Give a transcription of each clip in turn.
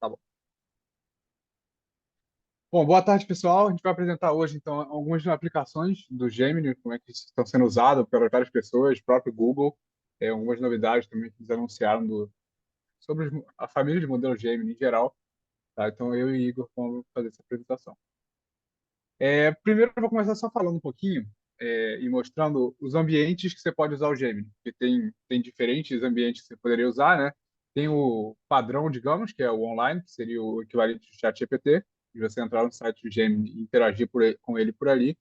Tá bom. Bom, boa tarde, pessoal. A gente vai apresentar hoje, então, algumas aplicações do Gemini, como é que estão sendo usadas por várias pessoas, próprio Google, algumas novidades também que eles anunciaram sobre a família de modelo Gemini em geral. Tá? Então, eu e Igor vamos fazer essa apresentação. Primeiro, eu vou começar só falando um pouquinho e mostrando os ambientes que você pode usar o Gemini, porque tem diferentes ambientes que você poderia usar, né? Tem o padrão, digamos, que é o online, que seria o equivalente do ChatGPT, e você entrar no site do Gemini e interagir com ele por ali.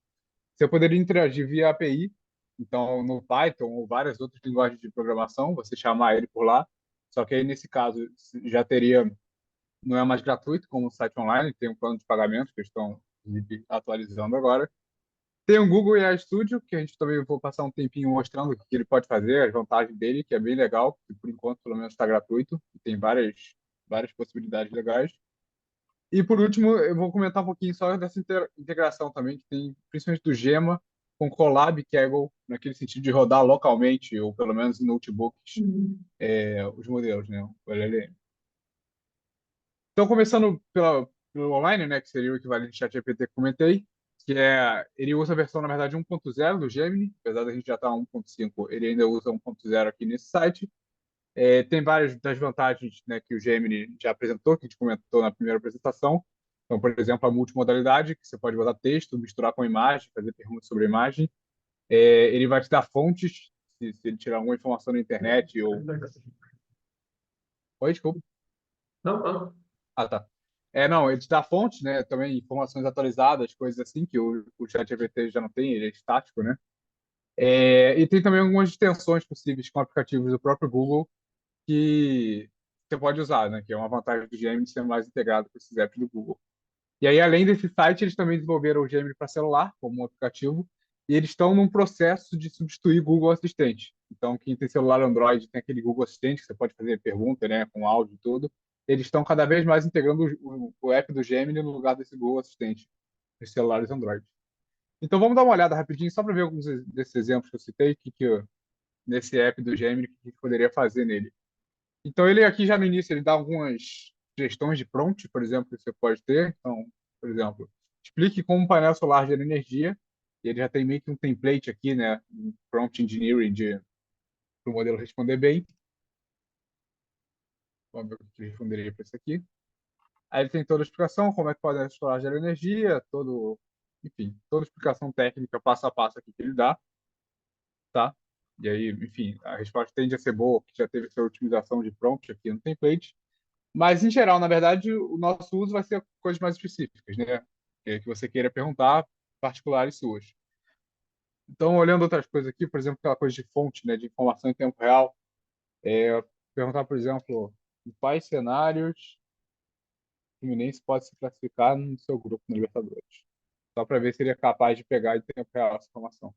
Você poderia interagir via API, então no Python ou várias outras linguagens de programação, você chamar ele por lá. Só que aí, nesse caso, já teria, não é mais gratuito como o site online, tem um plano de pagamento que eles estão inclusive, atualizando agora. Tem o Google AI Studio, que a gente também vou passar um tempinho mostrando o que ele pode fazer, as vantagens dele, que é bem legal, que por enquanto pelo menos está gratuito, e tem várias possibilidades legais. E por último, eu vou comentar um pouquinho só dessa integração também, que tem principalmente do Gema com Colab e Kaggle, naquele sentido de rodar localmente, ou pelo menos em notebooks, os modelos, né? O LLM. Então, começando pelo online, né, que seria o equivalente ao ChatGPT que comentei, ele usa a versão, na verdade, 1.0 do Gemini, apesar da gente já estar 1.5, ele ainda usa 1.0 aqui nesse site. Tem várias das vantagens, né, que o Gemini já apresentou, que a gente comentou na primeira apresentação. Então, por exemplo, a multimodalidade, que você pode botar texto, misturar com imagem, fazer perguntas sobre a imagem. Ele vai te dar fontes, se ele tirar alguma informação na internet ou... Oi, desculpa. Não, não. Ah, tá. Não, ele te dá fontes, né? Também informações atualizadas, coisas assim, que o ChatGPT já não tem, ele é estático, né? E tem também algumas extensões possíveis com aplicativos do próprio Google que você pode usar, né? Que é uma vantagem do Gemini ser mais integrado com esses apps do Google. E aí, além desse site, eles também desenvolveram o Gemini para celular, como um aplicativo, e eles estão num processo de substituir o Google Assistente. Então, quem tem celular Android tem aquele Google Assistente, que você pode fazer pergunta, né, com áudio e tudo. Eles estão cada vez mais integrando o app do Gemini no lugar desse Google Assistente nos celulares Android. Então, vamos dar uma olhada rapidinho, só para ver alguns desses exemplos que eu citei, nesse app do Gemini, que a gente poderia fazer nele. Então, ele aqui já no início, ele dá algumas sugestões de prompt, por exemplo, que você pode ter. Então, por exemplo, explique como um painel solar gera energia. E ele já tem meio que um template aqui, né? Um prompt engineering para o modelo responder bem. Vamos ver o que eu responderia para isso aqui. Aí ele tem toda a explicação, como é que o painel solar gera energia, enfim, toda a explicação técnica passo a passo aqui que ele dá, tá? E aí, enfim, a resposta tende a ser boa, porque já teve essa otimização de prompt aqui no template. Mas, em geral, na verdade, o nosso uso vai ser coisas mais específicas, né? Que você queira perguntar, particulares suas. Então, olhando outras coisas aqui, por exemplo, aquela coisa de fonte, né, de informação em tempo real, perguntar, por exemplo, em quais cenários o Fluminense pode se classificar no seu grupo na Libertadores. Só para ver se ele é capaz de pegar em tempo real essa informação.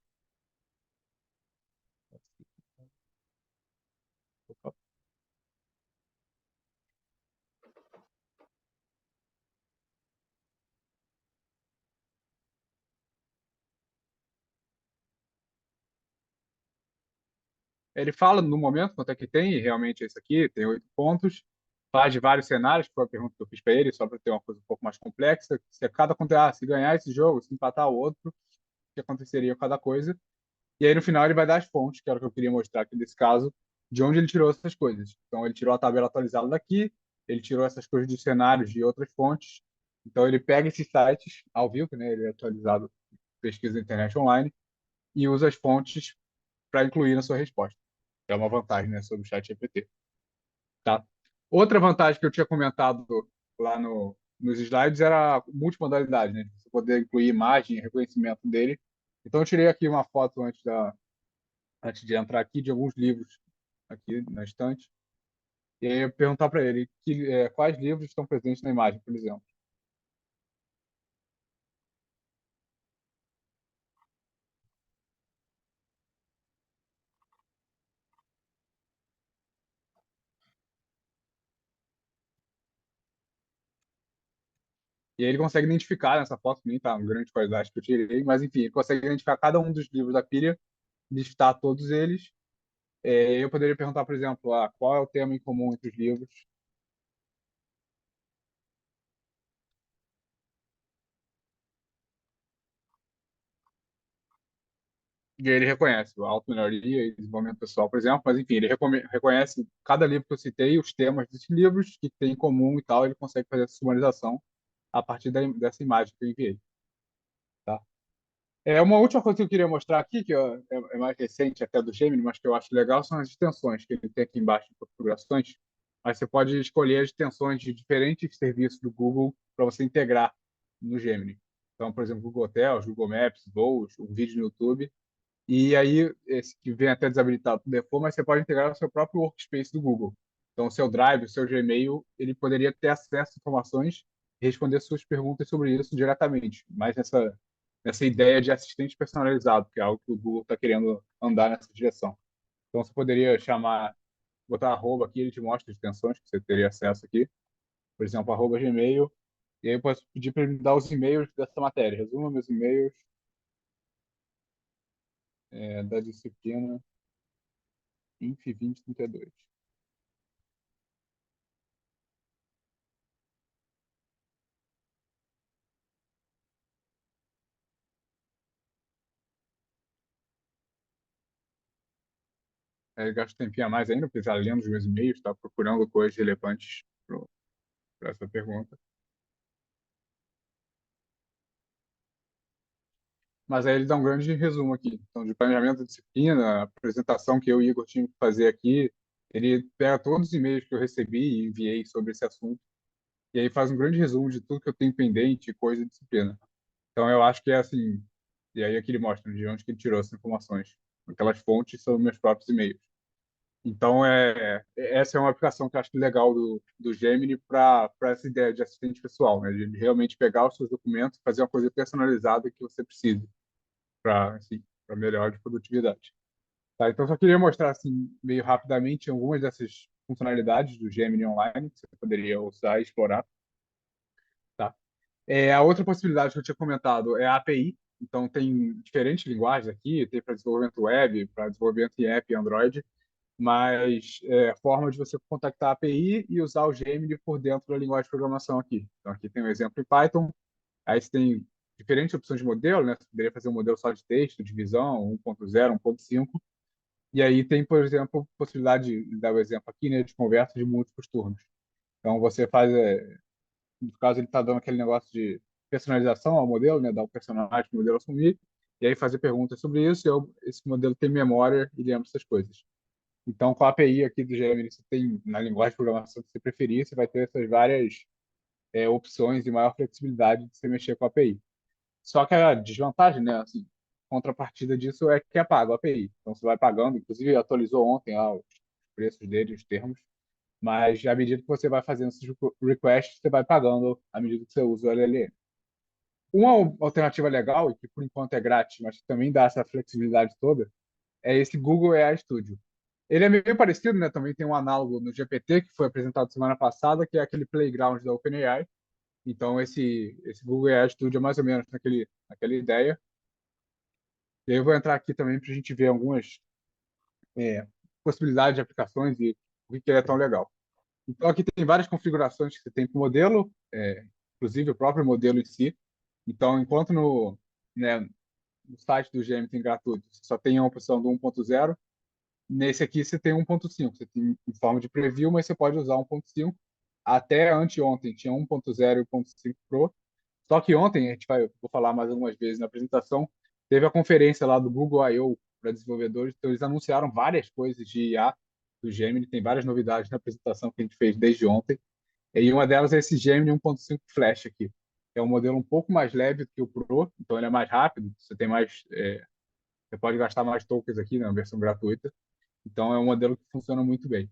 Ele fala no momento quanto é que tem, e realmente é isso aqui, tem 8 pontos. Faz de vários cenários, que foi a pergunta que eu fiz para ele, só para ter uma coisa um pouco mais complexa. Se ganhar esse jogo, se empatar o outro, o que aconteceria com cada coisa. E aí no final ele vai dar as fontes, que era o que eu queria mostrar aqui nesse caso, de onde ele tirou essas coisas. Então ele tirou a tabela atualizada daqui, ele tirou essas coisas dos cenários de outras fontes. Então ele pega esses sites ao vivo, né? Ele é atualizado, pesquisa na internet online, e usa as fontes para incluir na sua resposta. É uma vantagem, né, sobre o chat GPT, tá? Outra vantagem que eu tinha comentado lá nos slides era a multimodalidade, né? Você poder incluir imagem e reconhecimento dele. Então eu tirei aqui uma foto antes de entrar aqui de alguns livros aqui na estante. E aí eu perguntar para ele quais livros estão presentes na imagem, por exemplo. E aí ele consegue identificar nessa foto, nem tá uma grande qualidade que eu tirei, mas enfim, ele consegue identificar cada um dos livros da pilha, listar todos eles. Eu poderia perguntar, por exemplo, qual é o tema em comum entre os livros. E aí ele reconhece a auto-melhoria e desenvolvimento pessoal, por exemplo, mas enfim, ele reconhece cada livro que eu citei, os temas desses livros que tem em comum e tal, ele consegue fazer essa sumarização a partir dessa imagem que eu enviei, tá? Uma última coisa que eu queria mostrar aqui, que é mais recente até do Gemini, mas que eu acho legal, são as extensões que ele tem aqui embaixo em configurações. Aí você pode escolher as extensões de diferentes serviços do Google para você integrar no Gemini. Então, por exemplo, Google Hotels, Google Maps, voos, um vídeo no YouTube. E aí, esse que vem até desabilitado por default, mas você pode integrar o seu próprio workspace do Google. Então, o seu Drive, o seu Gmail, ele poderia ter acesso a informações e responder suas perguntas sobre isso diretamente. Mas nessa ideia de assistente personalizado, que é algo que o Google está querendo andar nessa direção. Então, você poderia chamar, botar arroba aqui, ele te mostra as extensões que você teria acesso aqui. Por exemplo, arroba Gmail. E aí eu posso pedir para ele me dar os e-mails dessa matéria. Resuma meus e-mails da disciplina Inf 2032. Gasto um tempinho a mais ainda, porque já lendo os meus e-mails, tá procurando coisas relevantes para essa pergunta. Mas aí ele dá um grande resumo aqui. Então, de planejamento da disciplina, a apresentação que eu e o Igor tínhamos que fazer aqui, ele pega todos os e-mails que eu recebi e enviei sobre esse assunto, e aí faz um grande resumo de tudo que eu tenho pendente, coisa de disciplina. Então, eu acho que é assim, e aí aqui ele mostra de onde que ele tirou essas informações. Aquelas fontes são meus próprios e-mails. Então, essa é uma aplicação que eu acho legal do Gemini para essa ideia de assistente pessoal, né? De realmente pegar os seus documentos e fazer uma coisa personalizada que você precise para assim, para melhor de produtividade. Tá? Então, só queria mostrar assim, meio rapidamente algumas dessas funcionalidades do Gemini Online que você poderia usar e explorar. Tá? A outra possibilidade que eu tinha comentado é a API. Então, tem diferentes linguagens aqui, tem para desenvolvimento web, para desenvolvimento em app e Android, mas forma de você contactar a API e usar o Gemini por dentro da linguagem de programação aqui. Então, aqui tem um exemplo em Python, aí você tem diferentes opções de modelo, né? Você poderia fazer um modelo só de texto, de visão, 1.0, 1.5, e aí tem, por exemplo, possibilidade de dar o exemplo aqui, né, de conversa de múltiplos turnos. Então, você faz, no caso, ele está dando aquele negócio de personalização ao modelo, né, dar o personagem para o modelo assumir, e aí fazer perguntas sobre isso, e esse modelo tem memória e lembra essas coisas. Então, com a API aqui do Gemini, você tem, na linguagem de programação que você preferir, você vai ter essas várias opções e maior flexibilidade de você mexer com a API. Só que a desvantagem, né, assim, contrapartida disso é que é pago a API. Então, você vai pagando, inclusive atualizou ontem lá os preços dele, os termos, mas à medida que você vai fazendo esses requests, você vai pagando à medida que você usa o LLM. Uma alternativa legal, e que por enquanto é grátis, mas que também dá essa flexibilidade toda, é esse Google AI Studio. Ele é meio parecido, né? Também tem um análogo no GPT que foi apresentado semana passada, que é aquele playground da OpenAI. Então, esse Google AI Studio é mais ou menos naquela ideia. E aí eu vou entrar aqui também para a gente ver algumas é, possibilidades de aplicações e por que ele é tão legal. Então, aqui tem várias configurações que você tem para o modelo, inclusive o próprio modelo em si. Então, enquanto né, no site do GM tem gratuito, você só tem a opção do 1.0. Nesse aqui você tem 1.5, você tem em forma de preview, mas você pode usar 1.5. Até anteontem tinha 1.0 e 1.5 Pro. Só que ontem, vou falar mais algumas vezes na apresentação, teve a conferência lá do Google I/O para desenvolvedores, então eles anunciaram várias coisas de IA do Gemini, tem várias novidades na apresentação que a gente fez desde ontem. E uma delas é esse Gemini 1.5 Flash aqui. É um modelo um pouco mais leve do que o Pro, então ele é mais rápido, você pode gastar mais tokens aqui na versão gratuita. Então é um modelo que funciona muito bem.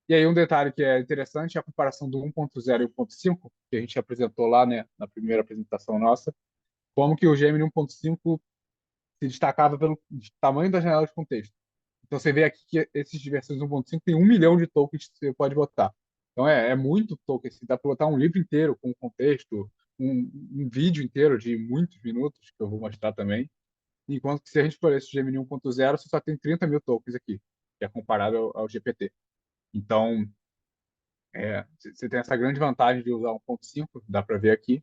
E aí um detalhe que é interessante é a comparação do 1.0 e 1.5, que a gente apresentou lá, né, na primeira apresentação nossa, como que o Gemini 1.5 se destacava pelo tamanho da janela de contexto. Então você vê aqui que esses de versões 1.5 tem 1 milhão de tokens que você pode botar. Então é muito token, assim, dá para botar um livro inteiro com contexto, um vídeo inteiro de muitos minutos, que eu vou mostrar também. Enquanto que se a gente for esse Gemini 1.0, você só tem 30 mil tokens aqui, que é comparável ao GPT. Então, você tem essa grande vantagem de usar 1.5, dá para ver aqui.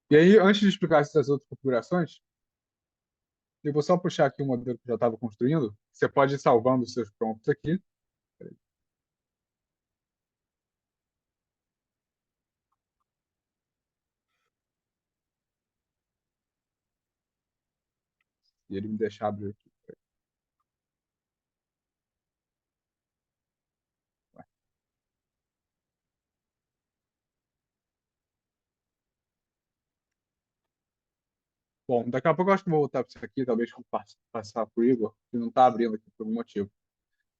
E aí, antes de explicar essas outras configurações, Eu vou só puxar aqui o modelo que eu já estava construindo. Você pode ir salvando os seus prompts aqui. E ele me deixar abrir aqui. Bom, daqui a pouco eu acho que vou voltar para isso aqui, talvez passar para o Igor, que não está abrindo aqui por algum motivo.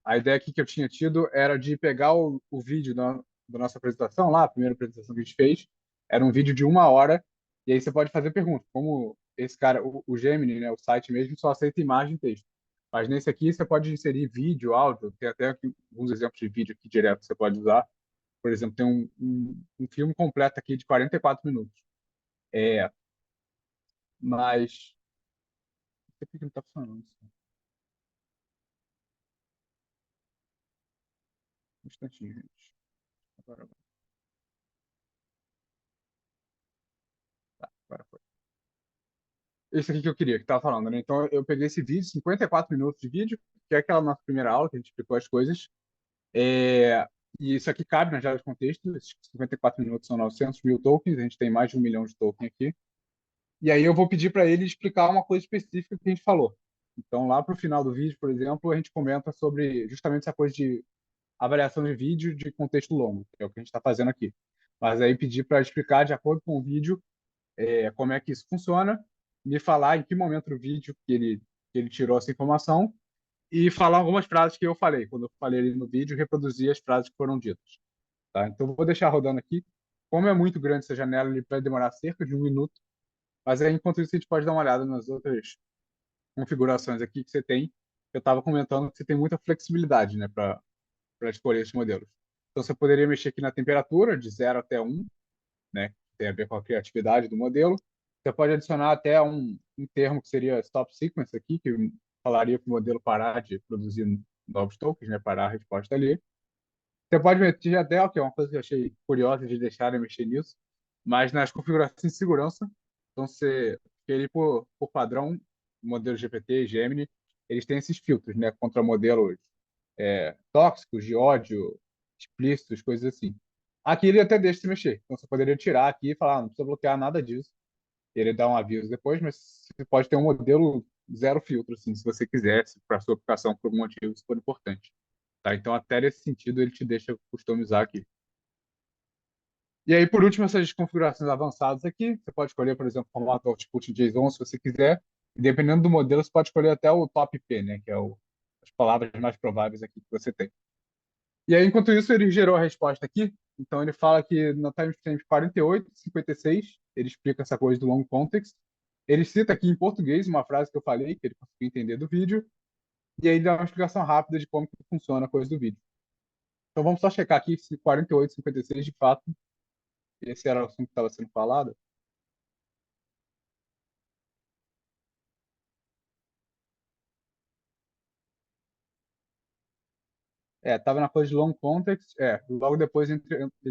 A ideia aqui que eu tinha tido era de pegar o vídeo da nossa apresentação lá, a primeira apresentação que a gente fez, era um vídeo de 1 hora, e aí você pode fazer perguntas, como esse cara, o Gemini, né, o site mesmo, só aceita imagem e texto. Mas nesse aqui você pode inserir vídeo, áudio, tem até aqui alguns exemplos de vídeo aqui direto que você pode usar. Por exemplo, tem um filme completo aqui de 44 minutos. É, mas... Não sei por que não está funcionando isso. Um instantinho, gente. Agora, agora foi. Esse aqui que eu queria, que tava falando, né? Então eu peguei esse vídeo, 54 minutos de vídeo, que é aquela nossa primeira aula que a gente explicou as coisas. É, e isso aqui cabe na java de contexto, esses 54 minutos são 900 mil tokens, a gente tem mais de 1 milhão de tokens aqui. E aí eu vou pedir para ele explicar uma coisa específica que a gente falou. Então lá para o final do vídeo, por exemplo, a gente comenta sobre justamente essa coisa de avaliação de vídeo de contexto longo, que é o que a gente está fazendo aqui. Mas aí pedir para explicar de acordo com o vídeo como é que isso funciona, me falar em que momento do vídeo que ele tirou essa informação e falar algumas frases que eu falei. Quando eu falei ali no vídeo, reproduzir as frases que foram ditas. Tá? Então, eu vou deixar rodando aqui. Como é muito grande essa janela, ele vai demorar cerca de 1 minuto. Mas aí, enquanto isso, a gente pode dar uma olhada nas outras configurações aqui que você tem. Eu estava comentando que você tem muita flexibilidade, né, para escolher esses modelos. Então, você poderia mexer aqui na temperatura, de 0 até 1, né, que tem a ver com a criatividade do modelo. Você pode adicionar até um termo que seria stop sequence aqui, que falaria para o modelo parar de produzir novos tokens, né, parar a resposta ali. Você pode meter até, que é uma coisa que eu achei curiosa de deixar eu mexer nisso, mas nas configurações de segurança, então você ele por padrão, modelo GPT, Gemini, eles têm esses filtros, né, contra modelos tóxicos, de ódio, explícitos, coisas assim. Aqui ele até deixa se mexer. Então você poderia tirar aqui e falar, não precisa bloquear nada disso. Ele dá um aviso depois, mas você pode ter um modelo zero filtro, assim, se você quiser, se para sua aplicação por algum motivo isso for importante. Tá? Então até nesse sentido ele te deixa customizar aqui. E aí, por último, essas configurações avançadas aqui, você pode escolher, por exemplo, o formato output JSON, se você quiser. E dependendo do modelo, você pode escolher até o top P, né, que é as palavras mais prováveis aqui que você tem. E aí, enquanto isso, ele gerou a resposta aqui. Então, ele fala que na timestamp 48, 56, ele explica essa coisa do long context. Ele cita aqui em português uma frase que eu falei, que ele conseguiu entender do vídeo. E aí, ele dá uma explicação rápida de como que funciona a coisa do vídeo. Então, vamos só checar aqui se 48, 56, de fato, esse era o assunto que estava sendo falado. Estava na coisa de long context. Logo depois ele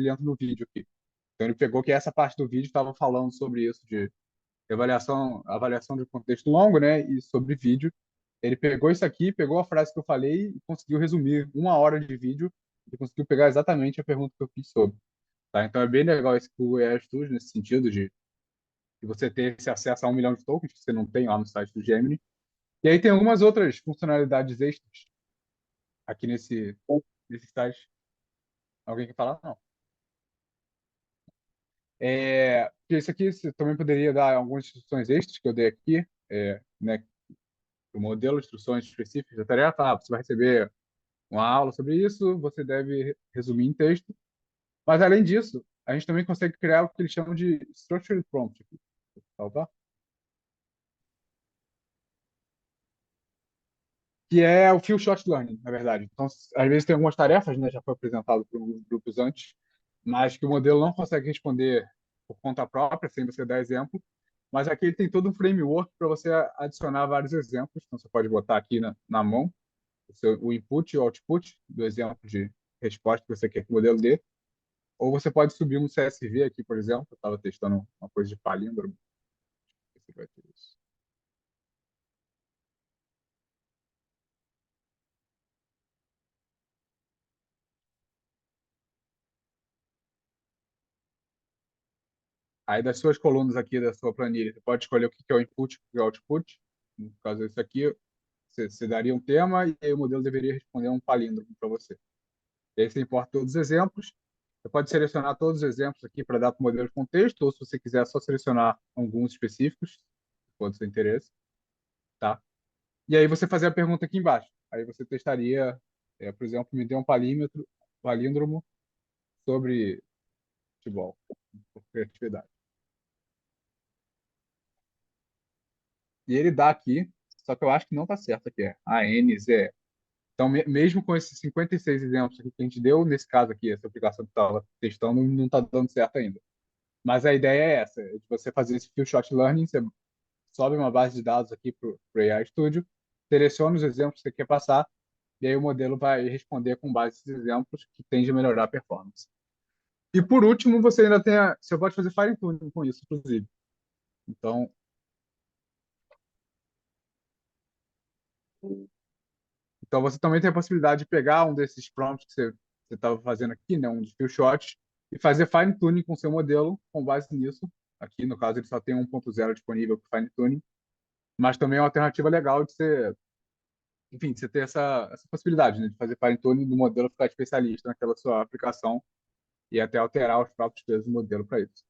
entra no vídeo aqui. Então, ele pegou que essa parte do vídeo estava falando sobre isso, de avaliação de contexto longo, né, e sobre vídeo. Ele pegou isso aqui, pegou a frase que eu falei e conseguiu resumir 1 hora de vídeo e conseguiu pegar exatamente a pergunta que eu fiz sobre. Tá? Então é bem legal esse Google AI Studio nesse sentido de você ter esse acesso a 1 milhão de tokens que você não tem lá no site do Gemini. E aí tem algumas outras funcionalidades extras aqui nesse site. Alguém quer falar? Não. Isso aqui você também poderia dar algumas instruções extras que eu dei aqui, né, o modelo, instruções específicas da tarefa. Você vai receber uma aula sobre isso, você deve resumir em texto. Mas, além disso, a gente também consegue criar o que eles chamam de Structured Prompt. Salvar? Que é o Few Shot Learning, na verdade. Então, às vezes tem algumas tarefas, né, já foi apresentado por alguns grupos antes, mas que o modelo não consegue responder por conta própria, sem você dar exemplo. Mas aqui ele tem todo um framework para você adicionar vários exemplos. Então, você pode botar aqui na mão o input e o output do exemplo de resposta que você quer que o modelo dê. Ou você pode subir um CSV aqui, por exemplo. Eu estava testando uma coisa de palíndromo. Esse vai ter isso. Aí das suas colunas aqui da sua planilha, você pode escolher o que é o input e o que é o output. No caso desse aqui, você daria um tema e aí o modelo deveria responder um palíndromo para você. E aí você importa todos os exemplos. Você pode selecionar todos os exemplos aqui para dar para o modelo de contexto, ou se você quiser só selecionar alguns específicos, se for do seu interesse, tá? E aí você fazer a pergunta aqui embaixo. Aí você testaria, por exemplo, me dê um palíndromo sobre futebol, por criatividade. E ele dá aqui, só que eu acho que não está certo aqui, é ANZ. Então, mesmo com esses 56 exemplos aqui que a gente deu, nesse caso aqui, essa aplicação que estava testando não está dando certo ainda. Mas a ideia é essa, é de você fazer esse few shot learning, você sobe uma base de dados aqui para o AI Studio, seleciona os exemplos que você quer passar, e aí o modelo vai responder com base nesses exemplos que tende a melhorar a performance. E por último, você ainda tem você pode fazer fine tuning com isso, inclusive. Então, então você também tem a possibilidade de pegar um desses prompts que você estava fazendo aqui, né, um de few shots, e fazer fine tuning com o seu modelo com base nisso. Aqui, no caso, ele só tem 1.0 disponível para fine tuning, mas também é uma alternativa legal de você, enfim, de você ter essa possibilidade, né, de fazer fine tuning do modelo ficar especialista naquela sua aplicação e até alterar os próprios pesos do modelo para isso.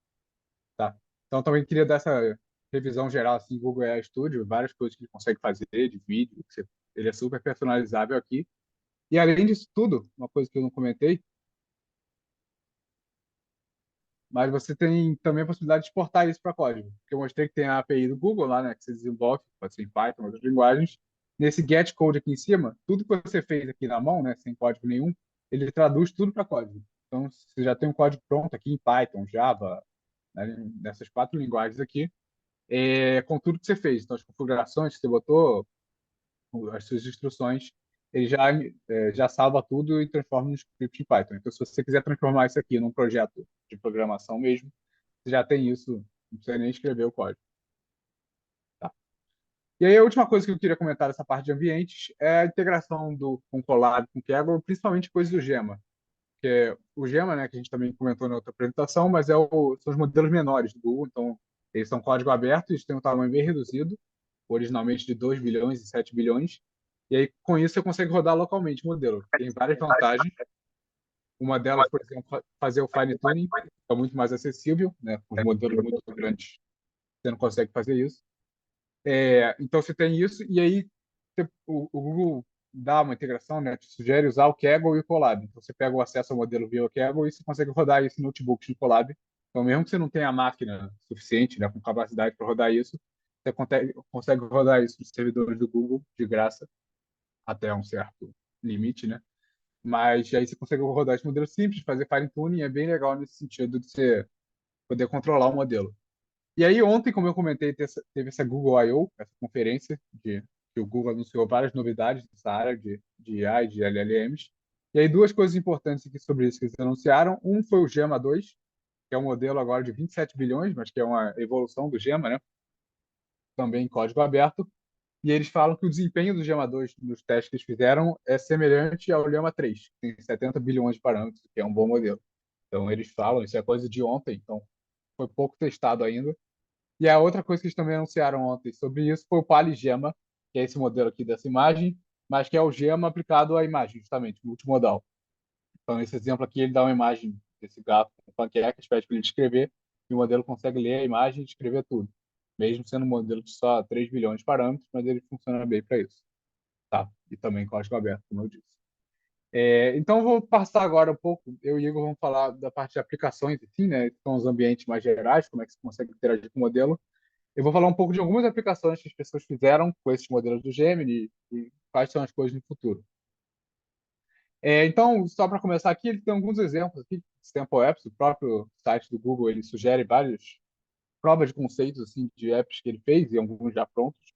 Tá? Então, também queria dar essa revisão geral, assim, Google AI Studio, várias coisas que ele consegue fazer de vídeo, ele é super personalizável aqui. E além disso tudo, uma coisa que eu não comentei, mas você tem também a possibilidade de exportar isso para código. Porque eu mostrei que tem a API do Google lá, né, que você desenvolve, pode ser em Python, outras linguagens. Nesse get code aqui em cima, tudo que você fez aqui na mão, né, sem código nenhum, ele traduz tudo para código. Então, você já tem um código pronto aqui em Python, Java, né, nessas 4 linguagens aqui, com tudo que você fez. Então, as configurações que você botou, as suas instruções, ele já salva tudo e transforma no script em Python. Então, se você quiser transformar isso aqui num projeto de programação mesmo, você já tem isso, não precisa nem escrever o código. Tá? E aí, a última coisa que eu queria comentar dessa parte de ambientes é a integração com Colab, com Kaggle, principalmente coisas do Gema. Que é o Gema, né, que a gente também comentou na outra apresentação, mas são os modelos menores do Google, então eles são código aberto, eles têm um tamanho bem reduzido, originalmente de 2 bilhões e 7 bilhões, e aí com isso você consegue rodar localmente o modelo. Tem várias vantagens. Uma delas, por exemplo, fazer o fine tuning, é muito mais acessível, né? Com os modelos muito grandes, você não consegue fazer isso. Então você tem isso, e aí o Google dá uma integração, né? Te sugere usar o Kaggle e o Colab. Então você pega o acesso ao modelo via o Kaggle e você consegue rodar isso em notebooks no Colab. Então, mesmo que você não tenha a máquina suficiente, né, com capacidade para rodar isso, você consegue rodar isso nos servidores do Google de graça, até um certo limite, né? Mas aí você consegue rodar esse modelo simples, fazer fine tuning, é bem legal nesse sentido de você poder controlar o modelo. E aí ontem, como eu comentei, teve essa Google I/O, essa conferência que o Google anunciou várias novidades nessa área de AI, de LLMs. E aí duas coisas importantes aqui sobre isso que eles anunciaram. Um foi o Gemma 2, que é um modelo agora de 27 bilhões, mas que é uma evolução do Gemma, né? Também em código aberto. E eles falam que o desempenho do Llama 2 nos testes que eles fizeram é semelhante ao Llama 3, que tem 70 bilhões de parâmetros, que é um bom modelo. Então eles falam, isso é coisa de ontem, então foi pouco testado ainda. E a outra coisa que eles também anunciaram ontem sobre isso foi o PalyGemma, que é esse modelo aqui dessa imagem, mas que é o Gemma aplicado à imagem, justamente, multimodal. Então, nesse exemplo aqui, ele dá uma imagem desse gato com panquecas, pede para ele descrever, e o modelo consegue ler a imagem e descrever tudo. Mesmo sendo um modelo de só 3 bilhões de parâmetros, mas ele funciona bem para isso. Tá? E também código aberto, como eu disse. Então, vou passar agora um pouco. Eu e o Igor vamos falar da parte de aplicações, assim, né? Que são os ambientes mais gerais, como é que você consegue interagir com o modelo. Eu vou falar um pouco de algumas aplicações que as pessoas fizeram com esses modelos do Gemini e quais são as coisas no futuro. Então, só para começar aqui, ele tem alguns exemplos aqui, Sample Apps, o próprio site do Google, ele sugere várias provas de conceitos assim de apps que ele fez e alguns já prontos.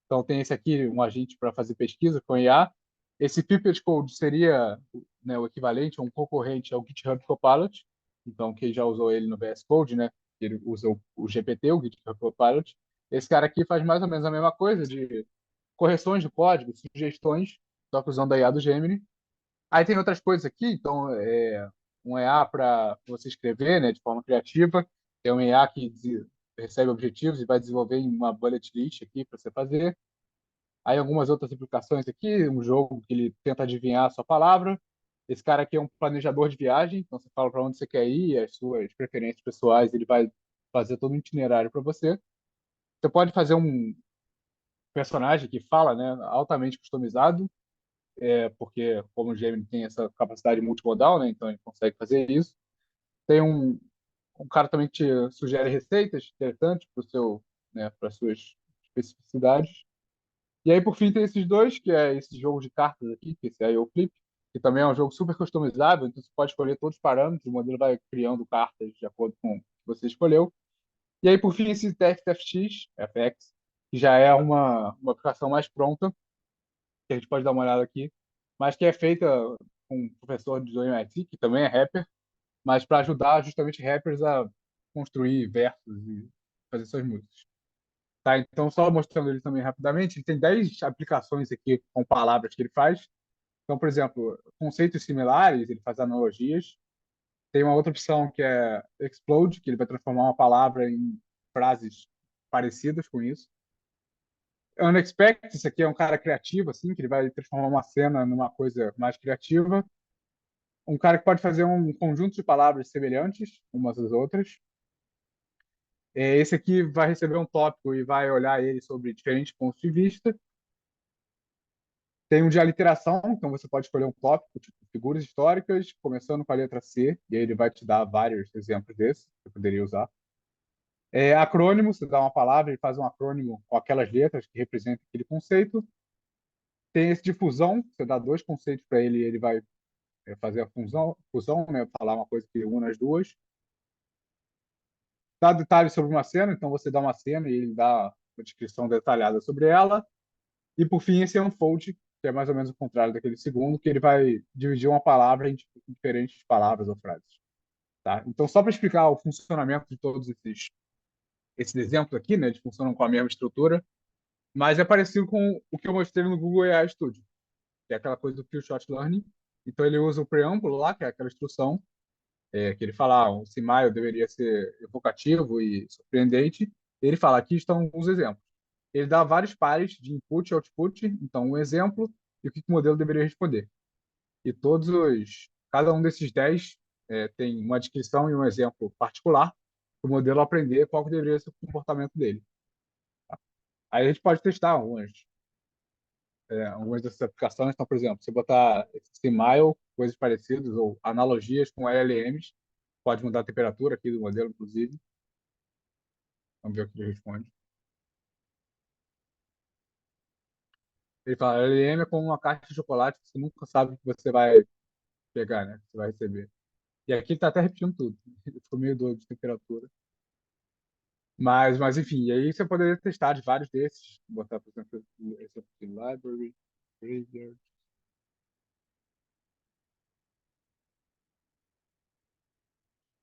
Então, tem esse aqui, um agente para fazer pesquisa com IA. Esse Puppet Code seria, né, o equivalente, um concorrente ao GitHub Copilot. Então, quem já usou ele no VS Code, né, ele usa o GPT, o GitHub Copilot. Esse cara aqui faz mais ou menos a mesma coisa, de correções de código, sugestões, só que usando a IA do Gemini. Aí tem outras coisas aqui, então, um EA para você escrever, né, de forma criativa. Tem um IA que recebe objetivos e vai desenvolver em uma bullet list aqui para você fazer. Aí algumas outras aplicações aqui, um jogo que ele tenta adivinhar a sua palavra. Esse cara aqui é um planejador de viagem, então você fala para onde você quer ir, as suas preferências pessoais, ele vai fazer todo um itinerário para você. Você pode fazer um personagem que fala, né, altamente customizado, porque como o Gemini tem essa capacidade multimodal, né, então ele consegue fazer isso. Tem um cara também que te sugere receitas interessantes para o seu, né, para suas especificidades. E aí, por fim, tem esses dois, que é esse jogo de cartas aqui, que esse aí é o Flip, que também é um jogo super customizável, então você pode escolher todos os parâmetros, o modelo vai criando cartas de acordo com o que você escolheu. E aí, por fim, esse TXFX, FX, que já é uma aplicação mais pronta, que a gente pode dar uma olhada aqui, mas que é feita com um professor do MIT, que também é rapper, mas para ajudar justamente rappers a construir versos e fazer suas músicas. Tá, então, só mostrando ele também rapidamente, ele tem 10 aplicações aqui com palavras que ele faz. Então, por exemplo, conceitos similares, ele faz analogias. Tem uma outra opção que é explode, que ele vai transformar uma palavra em frases parecidas com isso. Unexpected, isso aqui é um cara criativo, assim, que ele vai transformar uma cena numa coisa mais criativa. Um cara que pode fazer um conjunto de palavras semelhantes umas às outras. Esse aqui vai receber um tópico e vai olhar ele sobre diferentes pontos de vista. Tem um de aliteração, então você pode escolher um tópico, tipo figuras históricas, começando com a letra C, e aí ele vai te dar vários exemplos desses que você poderia usar. Acrônimo, você dá uma palavra, ele faz um acrônimo com aquelas letras que representam aquele conceito. Tem esse de fusão, você dá dois conceitos para ele e ele vai fazer a fusão, né, falar uma coisa que une as duas. Dá detalhes sobre uma cena, então você dá uma cena e ele dá uma descrição detalhada sobre ela. E por fim, esse unfold, que é mais ou menos o contrário daquele segundo, que ele vai dividir uma palavra em diferentes palavras ou frases. Tá? Então, só para explicar o funcionamento de todos esses exemplos aqui, né, eles funcionam com a mesma estrutura, mas é parecido com o que eu mostrei no Google AI Studio, que é aquela coisa do Few Shot Learning. Então, ele usa o preâmbulo lá, que é aquela instrução, que ele fala, um Simile deveria ser evocativo e surpreendente. Ele fala, aqui estão alguns exemplos. Ele dá vários pares de input e output, então um exemplo e o que o modelo deveria responder. E cada um desses 10 tem uma descrição e um exemplo particular para o modelo aprender qual que deveria ser o comportamento dele. Aí a gente pode testar algumas dessas aplicações. Então, por exemplo, se botar Simile, coisas parecidas, ou analogias com LLMs, pode mudar a temperatura aqui do modelo, inclusive. Vamos ver o que ele responde. Ele fala, LLM é como uma caixa de chocolate que você nunca sabe o que você vai pegar, né? Que você vai receber. E aqui ele tá até repetindo tudo. Ele ficou meio doido de temperatura. Mas enfim, e aí você poderia testar de vários desses. Botar, por exemplo, esse aqui, library, graveyard.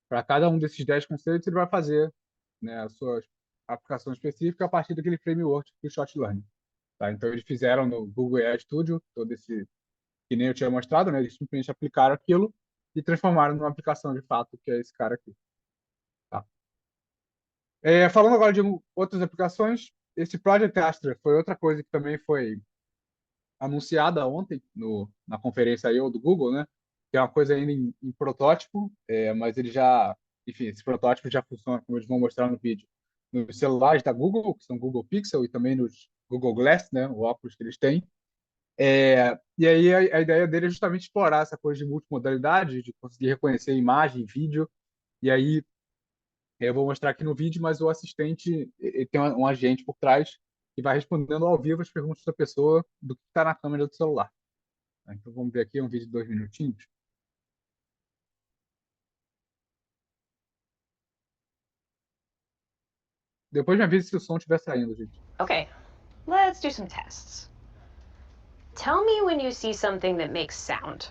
Para cada um desses 10 conceitos, ele vai fazer, né, a sua aplicação específica a partir daquele framework do Short Learning. Tá? Então, eles fizeram no Google AI Studio todo esse, que nem eu tinha mostrado, né? Eles simplesmente aplicaram aquilo e transformaram numa aplicação de fato, que é esse cara aqui. Tá? Falando agora de outras aplicações, esse Project Astra foi outra coisa que também foi anunciada ontem na conferência I/O do Google, né? Que é uma coisa ainda em protótipo, mas ele já, enfim, esse protótipo já funciona, como eles vão mostrar no vídeo, nos celulares da Google, que são Google Pixel, e também nos Google Glass, né? O óculos que eles têm. E aí a ideia dele é justamente explorar essa coisa de multimodalidade, de conseguir reconhecer imagem, vídeo, e aí eu vou mostrar aqui no vídeo, mas o assistente ele tem um agente por trás que vai respondendo ao vivo as perguntas da pessoa do que está na câmera do celular. Então vamos ver aqui um vídeo de 2 minutinhos. Depois me avisa se o som estiver saindo, gente. Okay, let's do some tests. Tell me when you see something that makes sound.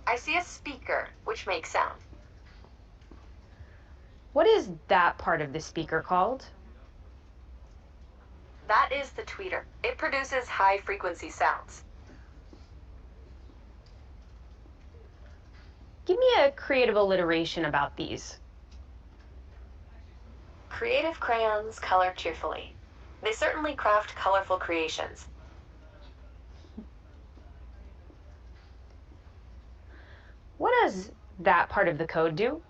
I see a speaker, which makes sound. What is that part of the speaker called? That is the tweeter. It produces high-frequency sounds. Give me a creative alliteration about these. Creative crayons color cheerfully. They certainly craft colorful creations. What does that part of the code do?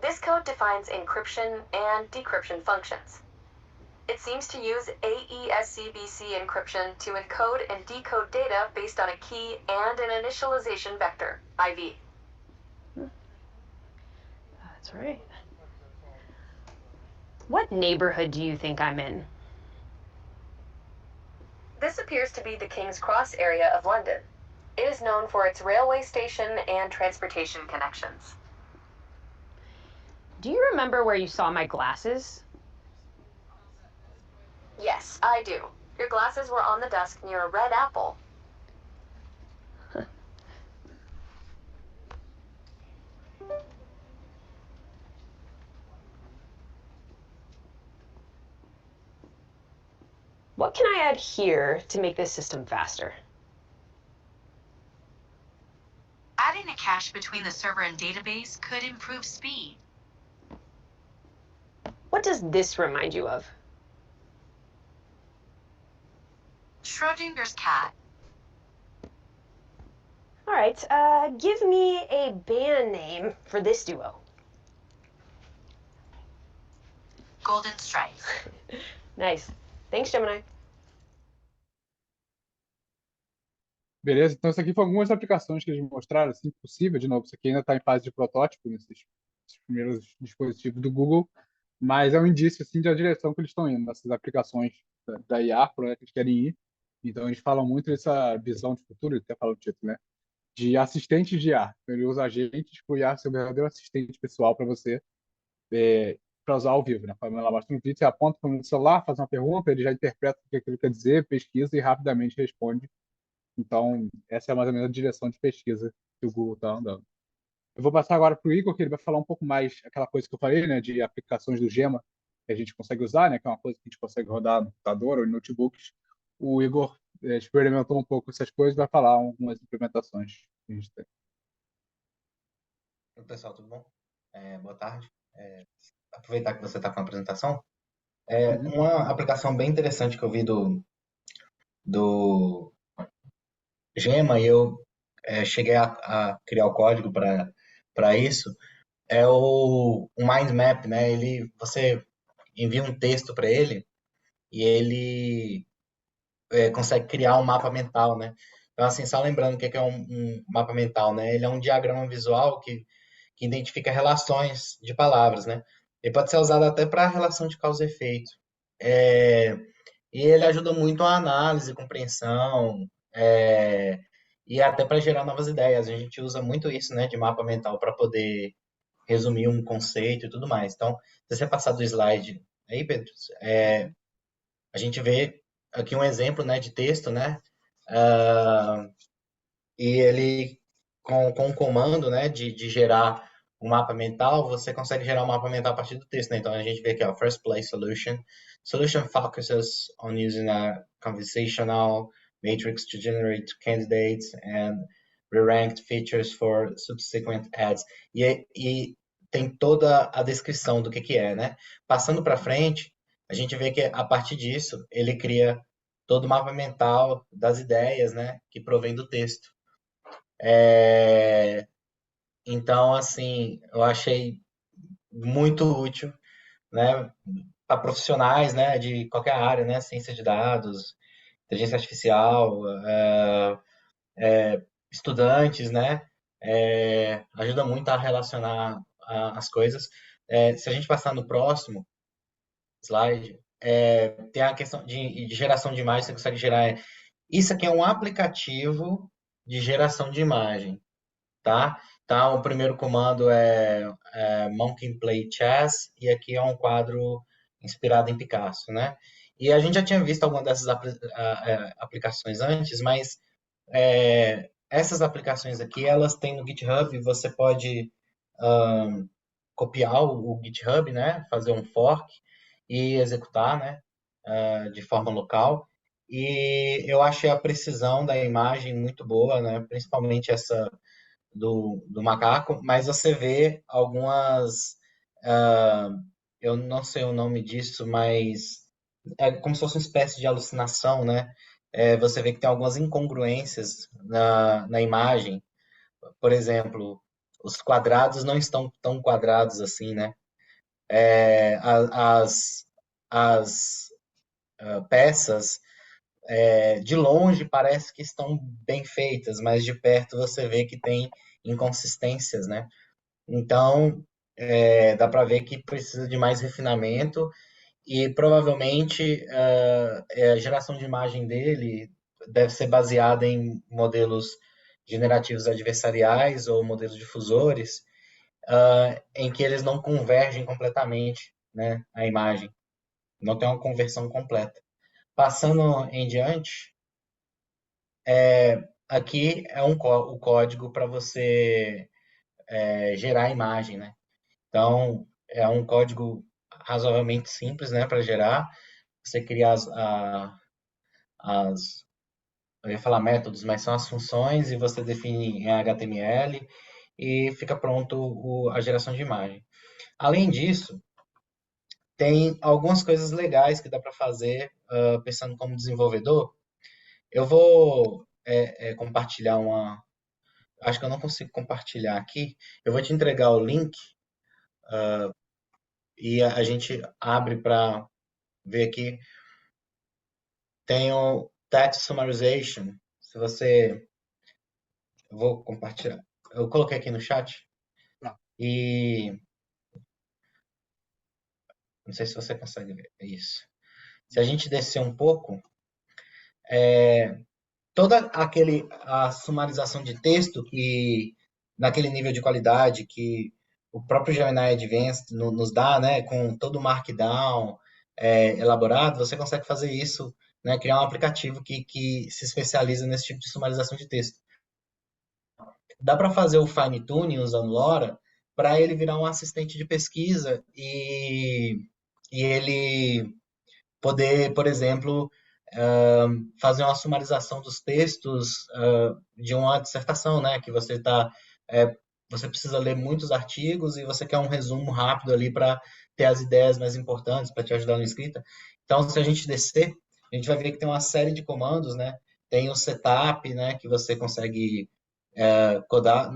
This code defines encryption and decryption functions. It seems to use AESCBC encryption to encode and decode data based on a key and an initialization vector, IV. That's right. What neighborhood do you think I'm in? This appears to be the King's Cross area of London. It is known for its railway station and transportation connections. Do you remember where you saw my glasses? Yes, I do. Your glasses were on the desk near a red apple. What can I add here to make this system faster? Adding a cache between the server and database could improve speed. What does this remind you of? Schrodinger's cat. All right, give me a band name for this duo. Golden Stripe. Nice. Thanks, Gemini. Beleza, então isso aqui foi algumas aplicações que eles mostraram, assim, possível. De novo, isso aqui ainda está em fase de protótipo nesses primeiros dispositivos do Google, mas é um indício, assim, da direção que eles estão indo, nessas aplicações da IA, para onde eles querem ir. Então, eles falam muito dessa visão de futuro, ele até fala o título, né? De assistentes de IA. Então, ele usa agentes para o IA ser o verdadeiro assistente pessoal para você, para usar ao vivo, né? Quando ela mostra um vídeo, você aponta para o celular, faz uma pergunta, ele já interpreta o que aquilo quer dizer, pesquisa e rapidamente responde. Então, essa é mais ou menos a direção de pesquisa que o Google está andando. Eu vou passar agora para o Igor, que ele vai falar um pouco mais aquela coisa que eu falei, né, de aplicações do Gema que a gente consegue usar, né, que é uma coisa que a gente consegue rodar no computador ou em notebooks. O Igor experimentou um pouco essas coisas e vai falar algumas implementações que a gente tem. Oi, pessoal, tudo bom? Boa tarde. Aproveitar que você está com a apresentação. Uma aplicação bem interessante que eu vi do Gema, e eu cheguei a criar o código para isso, é o Mind Map, né? Você envia um texto para ele e ele consegue criar um mapa mental, né? Então, assim, só lembrando o que é um mapa mental, né? Ele é um diagrama visual que identifica relações de palavras, né? Ele pode ser usado até para relação de causa e efeito. E ele ajuda muito a análise, compreensão, e até para gerar novas ideias. A gente usa muito isso, né, de mapa mental para poder resumir um conceito e tudo mais. Então, se você passar do slide aí, Pedro, a gente vê aqui um exemplo, né, de texto, né, e ele, com um comando, né, de gerar um mapa mental, você consegue gerar um mapa mental a partir do texto, né? Então, a gente vê aqui, ó, First Place Solution. Solution focuses on using a conversational matrix to generate candidates and re-ranked features for subsequent ads. E tem toda a descrição do que é, né? Passando para frente, a gente vê que a partir disso, ele cria todo o mapa mental das ideias, né, que provém do texto. Então, assim, eu achei muito útil, né, para profissionais, né, de qualquer área, né, ciência de dados, inteligência artificial, estudantes, né, ajuda muito a relacionar as coisas. Se a gente passar no próximo slide, tem a questão de geração de imagem, você consegue gerar. Isso aqui é um aplicativo de geração de imagem, tá? Então, o primeiro comando é Monkey Play Chess, e aqui é um quadro inspirado em Picasso, né? E a gente já tinha visto algumas dessas aplicações antes, mas essas aplicações aqui, elas têm no GitHub, e você pode copiar o GitHub, né? Fazer um fork e executar, né? De forma local. E eu achei a precisão da imagem muito boa, né? Principalmente essa do macaco, mas você vê algumas ah, eu não sei o nome disso, mas é como se fosse uma espécie de alucinação, né? Você vê que tem algumas incongruências na imagem. Por exemplo, os quadrados não estão tão quadrados assim, né? As peças, de longe parece que estão bem feitas, mas de perto você vê que tem inconsistências, né? Então, dá para ver que precisa de mais refinamento e provavelmente a geração de imagem dele deve ser baseada em modelos generativos adversariais ou modelos difusores, em que eles não convergem completamente, né, a imagem, não tem uma conversão completa. Passando em diante, aqui é o código para você gerar a imagem, né? Então, é um código razoavelmente simples, né, para gerar. Você cria as, eu ia falar métodos, mas são as funções e você define em HTML e fica pronto a geração de imagem. Além disso, tem algumas coisas legais que dá para fazer pensando como desenvolvedor. Eu vou compartilhar uma. Acho que eu não consigo compartilhar aqui. Eu vou te entregar o link e a gente abre para ver aqui. Tem o Text Summarization. Se você. Eu vou compartilhar. Eu coloquei aqui no chat. Tá. E. Não sei se você consegue ver. Isso. Se a gente descer um pouco, toda a sumarização de texto que naquele nível de qualidade que o próprio Gemini Advanced nos dá, né, com todo o Markdown elaborado, você consegue fazer isso, né, criar um aplicativo que se especializa nesse tipo de sumarização de texto. Dá para fazer o fine tuning usando LoRa para ele virar um assistente de pesquisa e ele poder, por exemplo, fazer uma sumarização dos textos de uma dissertação, né? Que você precisa ler muitos artigos e você quer um resumo rápido ali para ter as ideias mais importantes para te ajudar na escrita. Então, se a gente descer, a gente vai ver que tem uma série de comandos, né? Tem o setup, né? Que você consegue codar.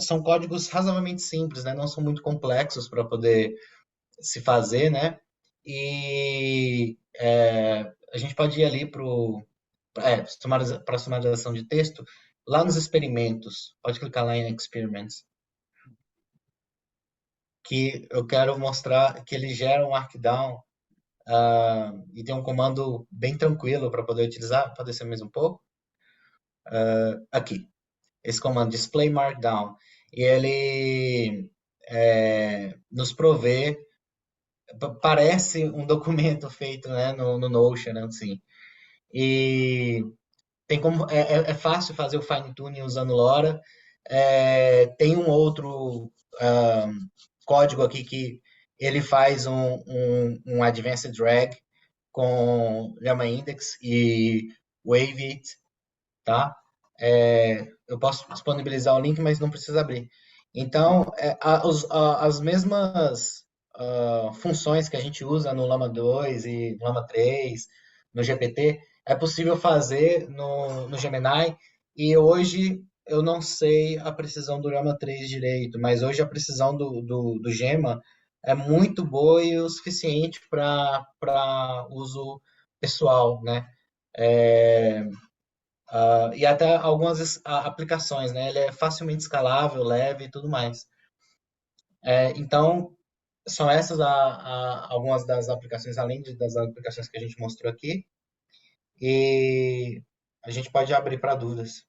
São códigos razoavelmente simples, né? Não são muito complexos para poder se fazer, né? E a gente pode ir ali para sumarização de texto, lá nos experimentos, pode clicar lá em Experiments, que eu quero mostrar que ele gera um Markdown e tem um comando bem tranquilo para poder utilizar, pode ser mais um pouco. Aqui, esse comando display Markdown, e ele nos provê, parece um documento feito, né, no Notion, assim. E é fácil fazer o fine tuning usando LoRa. Tem um outro código aqui que ele faz um advanced drag com Llama Index e Waveit, tá? Eu posso disponibilizar o link, mas não precisa abrir. Então, as mesmas funções que a gente usa no Llama 2 e no Llama 3, no GPT, é possível fazer no Gemini, e hoje eu não sei a precisão do Llama 3 direito, mas hoje a precisão do Gema é muito boa e o suficiente para uso pessoal, né? E até algumas aplicações, né? Ele é facilmente escalável, leve e tudo mais. Então, são essas algumas das aplicações, além das aplicações que a gente mostrou aqui. E a gente pode abrir para dúvidas.